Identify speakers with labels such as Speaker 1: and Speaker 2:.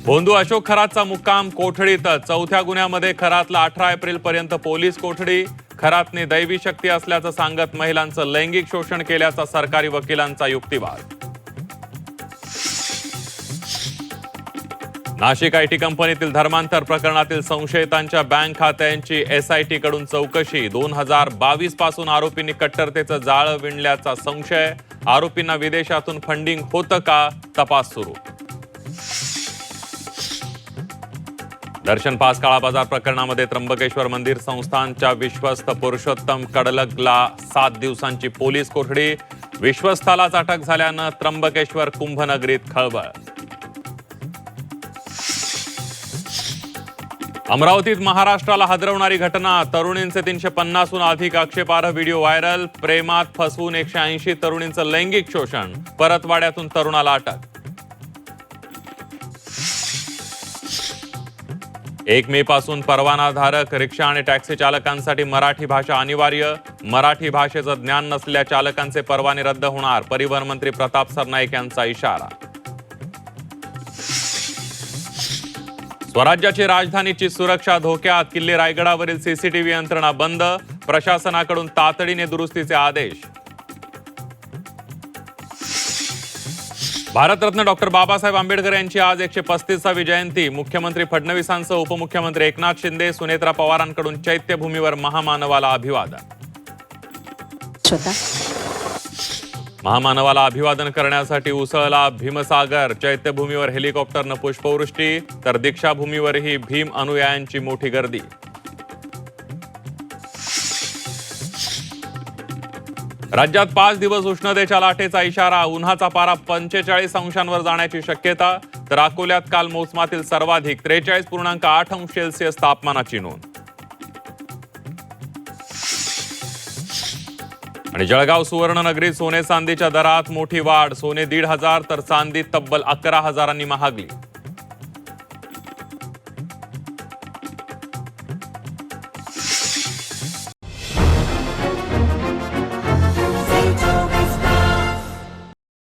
Speaker 1: भोंदू अशोक खरातचा मुक्काम कोठडीतच। चौथ्या गुन्ह्यामध्ये खरातला 18 एप्रिल पर्यंत पोलीस कोठडी। खरातने दैवी शक्ती असल्याचं सांगत महिलांचं लैंगिक शोषण केल्याचा सरकारी वकिलांचा युक्तिवाद। नाशिक आयटी कंपनीतील धर्मांतर प्रकरणातील संशयितांच्या बँक खात्यांची एसआयटी कडून चौकशी। 2022 पासून आरोपींनी कट्टरतेचं जाळं विणल्याचा संशय। आरोपींना विदेशातून फंडिंग होतं का, तपास सुरू। दर्शन पास काळा बाजार प्रकरणामध्ये त्र्यंबकेश्वर मंदिर संस्थानच्या विश्वस्त पुरुषोत्तम कडलगला 7 दिवसांची पोलीस कोठडी। विश्वस्तालाच अटक झाल्यानं त्र्यंबकेश्वर कुंभनगरीत खळबळ। अमरावतीत महाराष्ट्राला हादरवणारी घटना। तरुणींचे 350हून अधिक आक्षेपार्ह व्हिडिओ व्हायरल। प्रेमात फसवून 180 तरुणींचं लैंगिक शोषण। परतवाड्यातून तरुणाला अटक। 1 मे पासून परवानाधारक रिक्षा आणि टॅक्सी चालकांसाठी मराठी भाषा अनिवार्य। मराठी भाषेचं ज्ञान नसलेल्या चालकांचे परवाने रद्द होणार। परिवहन मंत्री प्रताप सरनाईक यांचा इशारा। स्वराज्याची राजधानीची सुरक्षा धोक्यात। किल्ले रायगडावरील सीसीटीव्ही यंत्रणा बंद। प्रशासनाकडून तातडीने दुरुस्तीचे आदेश। भारतरत्न डॉक्टर बाबासाहेब आंबेडकर यांची आज 135वी जयंती। मुख्यमंत्री फडणवीसांसह उपमुख्यमंत्री एकनाथ शिंदे, सुनेत्रा पवारांकडून चैत्यभूमीवर महामानवाला अभिवादन। महामानवाला अभिवादन करण्यासाठी उसळला भीमसागर। चैत्यभूमीवर हेलिकॉप्टरनं पुष्पवृष्टी, तर दीक्षाभूमीवरही भीम अनुयायांची मोठी गर्दी। राज्यात 5 दिवस उष्णतेच्या लाटेचा इशारा। उन्हाचा पारा 45 अंशांवर जाण्याची शक्यता। तर अकोल्यात काल मोसमातील सर्वाधिक 43.8 अंश सेल्सिअस तापमानाची नोंद। आणि जळगाव सुवर्णनगरीत सोने चांदीच्या दरात मोठी वाढ। सोने 1,500 तर चांदी तब्बल 11,000 महागली।